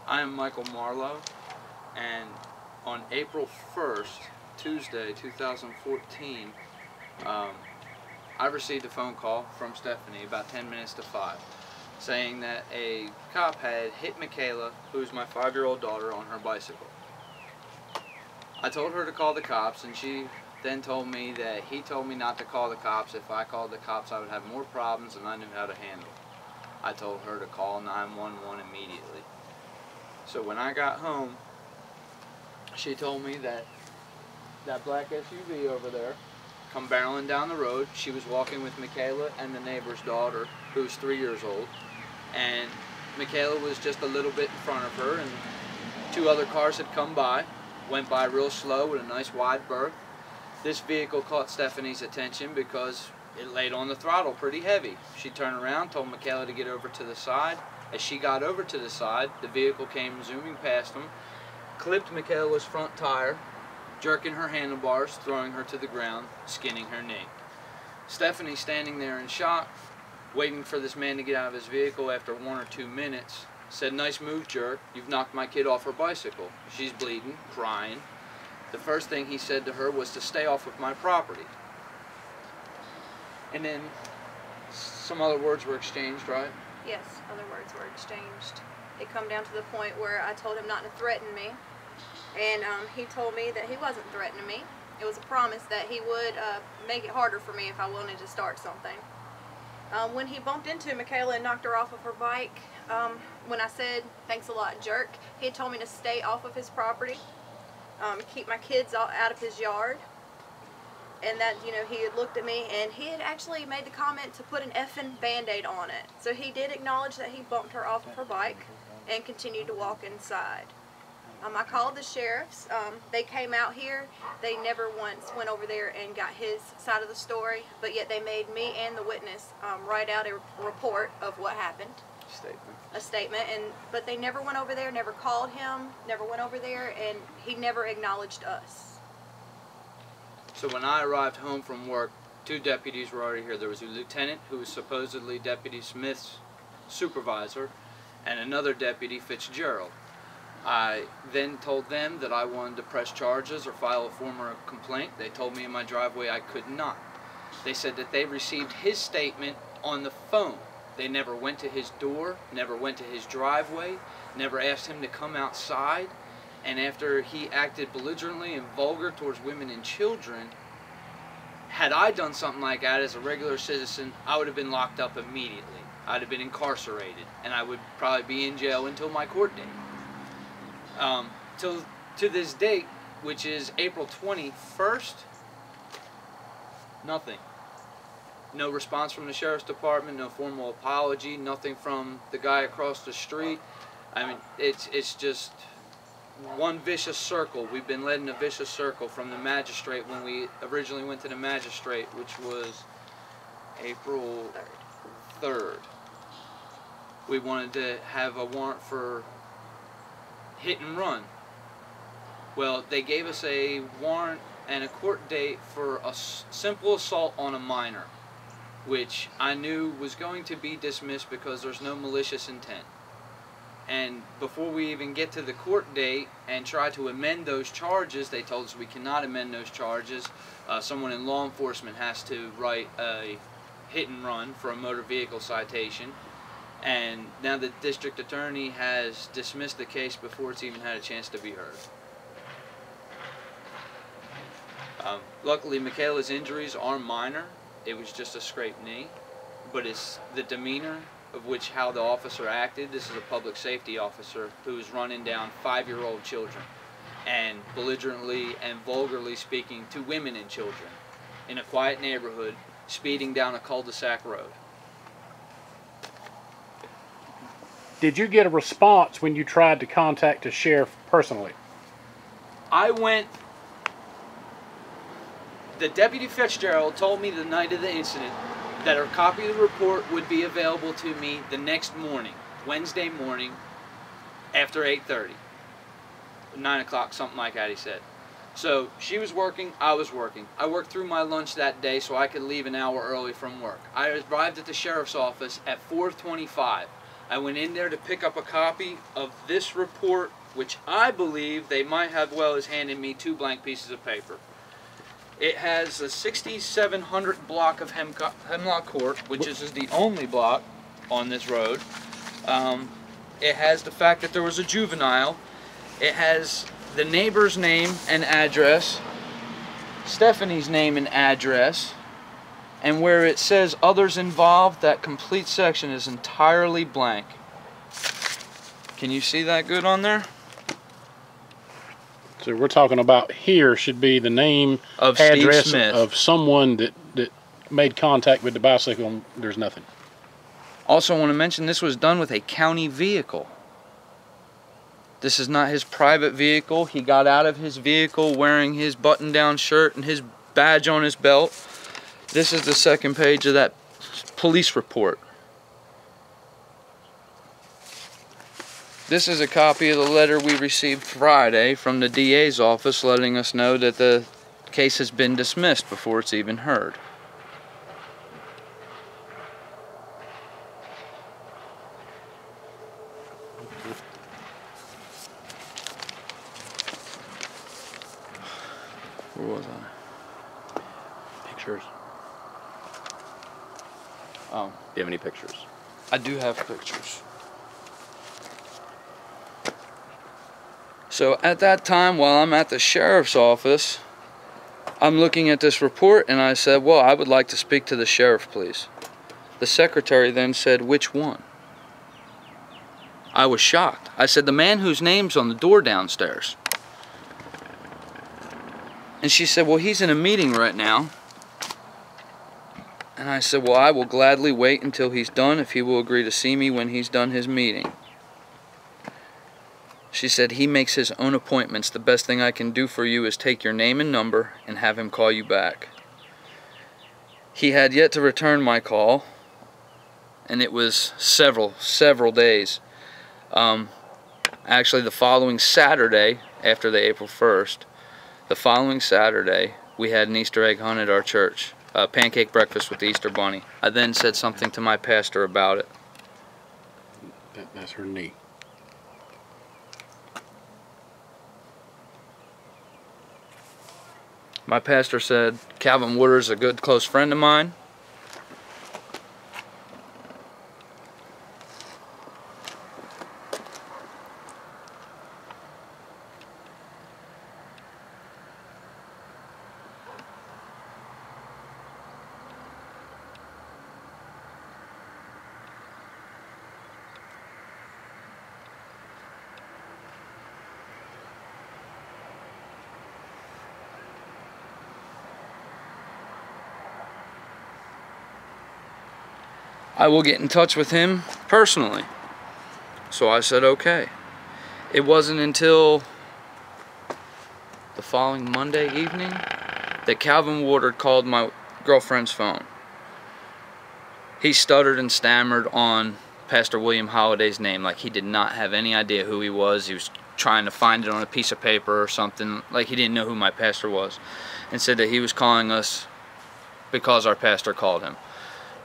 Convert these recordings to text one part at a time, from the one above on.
I am Michael Marlowe, and on April 1st, Tuesday, 2014, I received a phone call from Stephanie about 10 minutes to 5, saying that a cop had hit Michaela, who's my 5-year-old daughter, on her bicycle. I told her to call the cops, and she then told me that he told me not to call the cops. If I called the cops, I would have more problems than I knew how to handle. I told her to call 911 immediately. So when I got home, she told me that that black SUV over there come barreling down the road. She was walking with Michaela and the neighbor's daughter, who's 3 years old, and Michaela was just a little bit in front of her, and 2 other cars had come by, went by real slow with a nice wide berth. This vehicle caught Stephanie's attention because it laid on the throttle pretty heavy. She turned around, told Michaela to get over to the side. As she got over to the side, the vehicle came zooming past them, clipped Michaela's front tire, jerking her handlebars, throwing her to the ground, skinning her knee. Stephanie, standing there in shock, waiting for this man to get out of his vehicle after 1 or 2 minutes, said, "Nice move, jerk. You've knocked my kid off her bicycle." She's bleeding, crying. The first thing he said to her was to stay off of my property. And then some other words were exchanged, right? Yes, other words were exchanged. It come down to the point where I told him not to threaten me, and he told me that he wasn't threatening me. It was a promise that he would make it harder for me if I wanted to start something. When he bumped into Michaela and knocked her off of her bike, when I said, "Thanks a lot, jerk," he had told me to stay off of his property, keep my kids out of his yard. And that, you know, he had looked at me and he had actually made the comment to put an effing Band-Aid on it. So he did acknowledge that he bumped her off of her bike and continued to walk inside. I called the sheriffs. They came out here. They never once went over there and got his side of the story, but yet they made me and the witness write out a report of what happened. A statement, but they never went over there, never called him, never went over there, and he never acknowledged us. So when I arrived home from work, 2 deputies were already here. There was a lieutenant who was supposedly Deputy Smith's supervisor, and another deputy, Fitzgerald. I then told them that I wanted to press charges or file a formal complaint. They told me in my driveway I could not. They said that they received his statement on the phone. They never went to his door, never went to his driveway, never asked him to come outside. And after he acted belligerently and vulgar towards women and children, had I done something like that as a regular citizen, I would have been locked up immediately. I'd have been incarcerated, and I would probably be in jail until my court date. To this date, which is April 21st, nothing. No response from the sheriff's department, no formal apology, nothing from the guy across the street. I mean, it's just one vicious circle. We've been led in a vicious circle from the magistrate when we originally went to the magistrate, which was April 3rd. We wanted to have a warrant for hit and run. Well, they gave us a warrant and a court date for a simple assault on a minor, which I knew was going to be dismissed because there's no malicious intent. And before we even get to the court date and try to amend those charges, they told us we cannot amend those charges. Someone in law enforcement has to write a hit and run for a motor vehicle citation. And now the district attorney has dismissed the case before it's even had a chance to be heard. Luckily, Michaela's injuries are minor. It was just a scraped knee. But it's the demeanor of which how the officer acted. This is a public safety officer who is running down 5-year-old children and belligerently and vulgarly speaking to women and children in a quiet neighborhood, speeding down a cul-de-sac road. Did you get a response when you tried to contact the sheriff personally? The Deputy Fitzgerald told me the night of the incident that a copy of the report would be available to me the next morning, Wednesday morning, after 8:30. 9 o'clock, something like that, he said. So she was working, I was working. I worked through my lunch that day so I could leave an hour early from work. I arrived at the sheriff's office at 4:25. I went in there to pick up a copy of this report, which I believe they might have well as handed me 2 blank pieces of paper. It has a 6,700 block of Hemlock Court, which is the only block on this road. It has the fact that there was a juvenile. It has the neighbor's name and address, Stephanie's name and address, and where it says others involved, that complete section is entirely blank. Can you see that good on there? So we're talking about here should be the name, of address Steve Smith. of someone that made contact with the bicycle, and there's nothing. Also want to mention this was done with a county vehicle. This is not his private vehicle. He got out of his vehicle wearing his button-down shirt and his badge on his belt. This is the second page of that police report. This is a copy of the letter we received Friday from the DA's office letting us know that the case has been dismissed before it's even heard. Where was I? Pictures. Oh, Do you have any pictures? I do have pictures. So at that time, while I'm at the sheriff's office, I'm looking at this report and I said, well, I would like to speak to the sheriff, please. The secretary then said, which one? I was shocked. I said, the man whose name's on the door downstairs. And she said, well, he's in a meeting right now. And I said, well, I will gladly wait until he's done if he will agree to see me when he's done his meeting. She said, he makes his own appointments. The best thing I can do for you is take your name and number and have him call you back. He had yet to return my call, and it was several days. Actually, the following Saturday, after the April 1st, the following Saturday, we had an Easter egg hunt at our church. A pancake breakfast with the Easter Bunny. I then said something to my pastor about it. That's her knee. My pastor said, Calvin Woodard's a good close friend of mine. I will get in touch with him personally. So I said, okay. It wasn't until the following Monday evening that Calvin Woodard called my girlfriend's phone. He stuttered and stammered on Pastor William Holliday's name, like he did not have any idea who he was. He was trying to find it on a piece of paper or something, like he didn't know who my pastor was, and said that he was calling us because our pastor called him.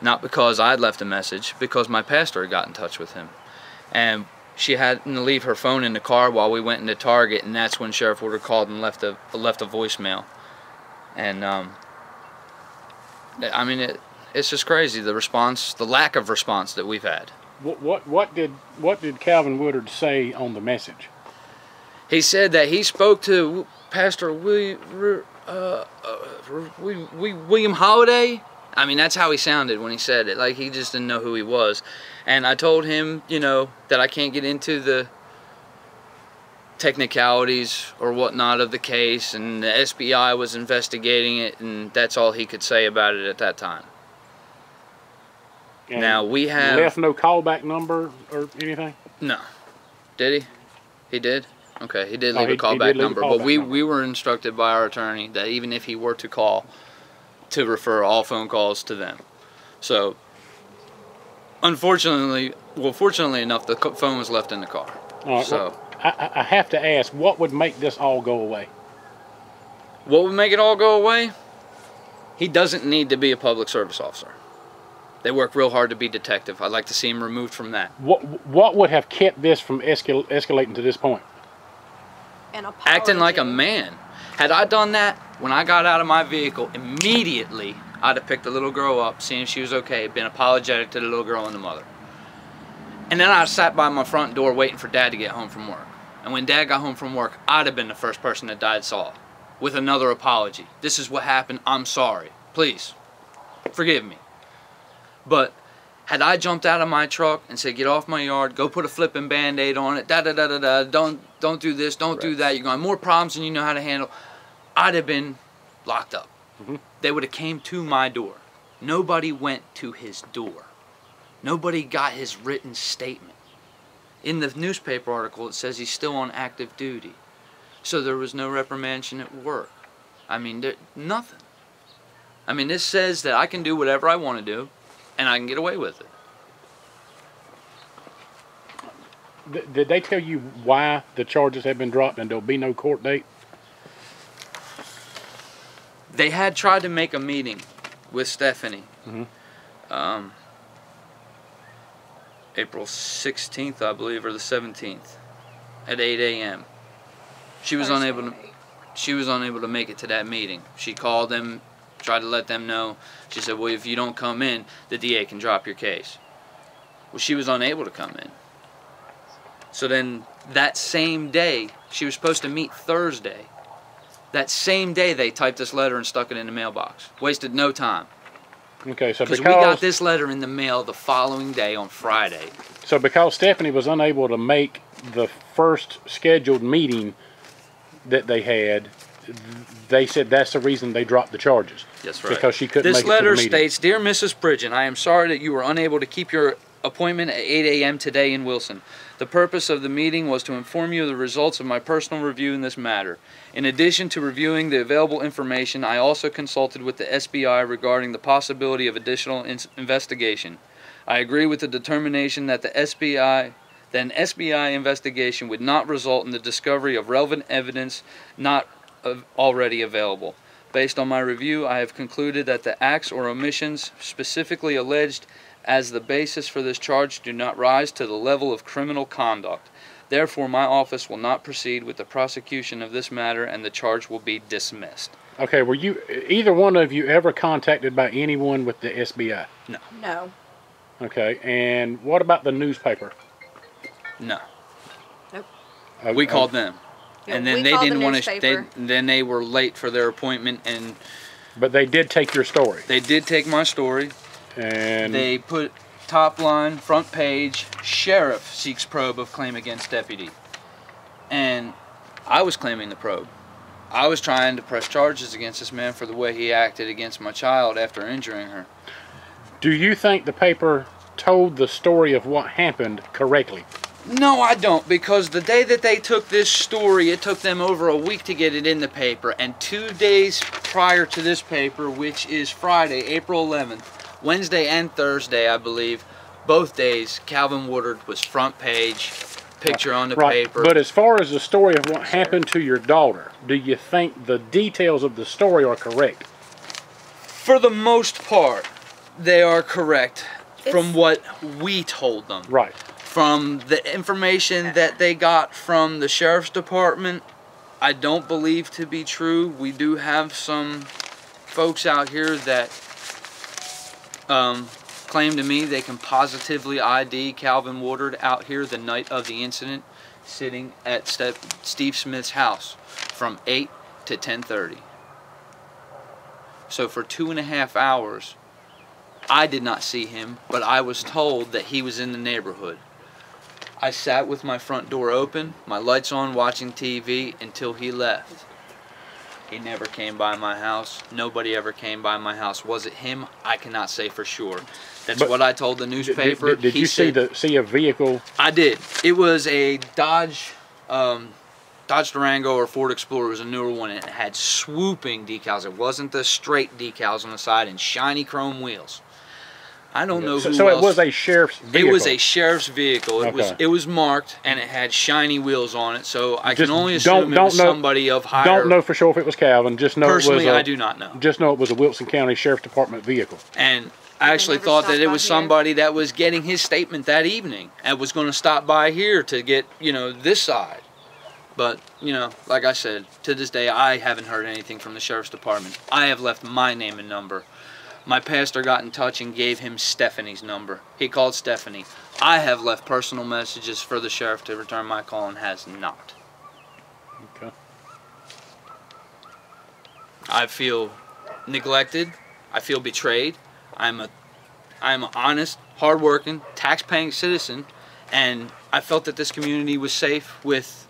Not because I'd left a message, because my pastor had got in touch with him. And she had to leave her phone in the car while we went into Target, and that's when Sheriff Woodard called and left a voicemail. And I mean, it's just crazy, the response, the lack of response that we've had. What did Calvin Woodard say on the message? He said that he spoke to Pastor William Holliday. I mean, that's how he sounded when he said it, like he just didn't know who he was. And I told him, you know, that I can't get into the technicalities or whatnot of the case, and the SBI was investigating it, and that's all he could say about it at that time. And now we have left no callback number or anything? No. Did he? He did? Okay, he did leave a he callback did leave a number, but callback we number. were instructed by our attorney that even if he were to call, to refer all phone calls to them. So, fortunately enough, the phone was left in the car. All right, So, well, I have to ask, what would make this all go away? what would make it all go away? He doesn't need to be a public service officer. They work real hard to be detective. I'd like to see them removed from that. What would have kept this from escalating to this point? An apology. Acting like a man. Had I done that when I got out of my vehicle, immediately I'd have picked the little girl up, seen if she was okay, been apologetic to the little girl and the mother. And then I sat by my front door waiting for Dad to get home from work. And when Dad got home from work, I'd have been the first person that Dad saw with another apology. This is what happened. I'm sorry. Please, forgive me. But had I jumped out of my truck and said, get off my yard, go put a flipping Band-Aid on it, don't do this, don't do that, you're going to have more problems than you know how to handle, I'd have been locked up. They would have came to my door. Nobody went to his door. Nobody got his written statement. In the newspaper article, it says he's still on active duty. So there was no reprimandation at work. I mean, nothing. I mean, this says that I can do whatever I want to do, and I can get away with it. Did they tell you why the charges have been dropped and there'll be no court date? They had tried to make a meeting with Stephanie. April 16th, I believe, or the 17th, at 8 a.m. She was unable to make it to that meeting. She called them, tried to let them know. She said, well, if you don't come in, the DA can drop your case. Well, she was unable to come in. So then that same day, she was supposed to meet Thursday. That same day, they typed this letter and stuck it in the mailbox. Wasted no time. Okay, so because we got this letter in the mail the following day on Friday. So because Stephanie was unable to make the first scheduled meeting that they had, they said that's the reason they dropped the charges. That's right. Because she couldn't make it to the meeting. This meeting. letter states, Dear Mrs. Pridgeon, I am sorry that you were unable to keep your appointment at 8 a.m. today in Wilson. The purpose of the meeting was to inform you of the results of my personal review in this matter. In addition to reviewing the available information, I also consulted with the SBI regarding the possibility of additional investigation. I agree with the determination that an SBI investigation would not result in the discovery of relevant evidence not already available. Based on my review, I have concluded that the acts or omissions specifically alleged as the basis for this charge do not rise to the level of criminal conduct. Therefore, my office will not proceed with the prosecution of this matter and the charge will be dismissed. Okay, were either one of you ever contacted by anyone with the SBI? No. No. Okay, and what about the newspaper? No. Nope. We called them. Yeah, and then they didn't want to, then they were late for their appointment. But they did take your story. They did take my story. And they put top line, front page, sheriff seeks probe of claim against deputy. And I was claiming the probe. I was trying to press charges against this man for the way he acted against my child after injuring her. Do you think the paper told the story of what happened correctly? No, I don't, because the day that they took this story, it took them over a week to get it in the paper, and 2 days prior to this paper, which is Friday, April 11th, Wednesday and Thursday, I believe, both days, Calvin Woodard was front page, picture on the paper. But as far as the story of what happened to your daughter, do you think the details of the story are correct? For the most part, they are correct from what we told them. Right. From the information that they got from the sheriff's department, I don't believe to be true. We do have some folks out here that claim to me they can positively ID Calvin Woodard out here the night of the incident, sitting at Steve Smith's house from 8 to 10:30. So for 2.5 hours, I did not see him, but I was told that he was in the neighborhood. I sat with my front door open, my lights on, watching TV until he left. He never came by my house. Nobody ever came by my house. Was it him? I cannot say for sure. That's what I told the newspaper. Did you see a vehicle? I did. It was a Dodge Durango or Ford Explorer. It was a newer one, and it had swooping decals. It wasn't the straight decals on the side and shiny chrome wheels. I don't know who So else. it was a sheriff's vehicle? It was a sheriff's vehicle. Okay. It was marked, and it had shiny wheels on it, so I can only assume it was somebody of higher... Don't know for sure if it was Calvin. Just know personally, it was I do not know. Just know it was a Wilson County Sheriff's Department vehicle. And I actually never thought that stopped it by was here. somebody that was getting his statement that evening and was going to stop by here to get, you know, this side. But, you know, like I said, to this day, I haven't heard anything from the sheriff's department. I have left my name and number. My pastor got in touch and gave him Stephanie's number. He called Stephanie. I have left personal messages for the sheriff to return my call and has not. Okay. I feel neglected. I feel betrayed. I'm an honest, hardworking, tax-paying citizen, and I felt that this community was safe with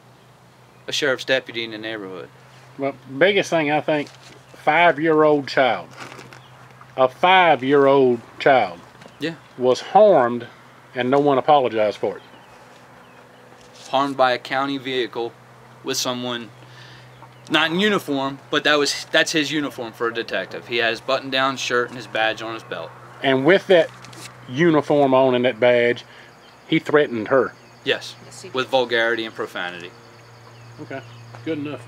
a sheriff's deputy in the neighborhood. Well, biggest thing I think, 5-year-old child. A 5-year-old child. Yeah. Was harmed, and no one apologized for it. Harmed by a county vehicle with someone not in uniform, but that's his uniform for a detective. He had his button-down shirt and his badge on his belt. And with that uniform on and that badge, he threatened her. Yes, Yes, he with did. vulgarity and profanity. Okay, good enough.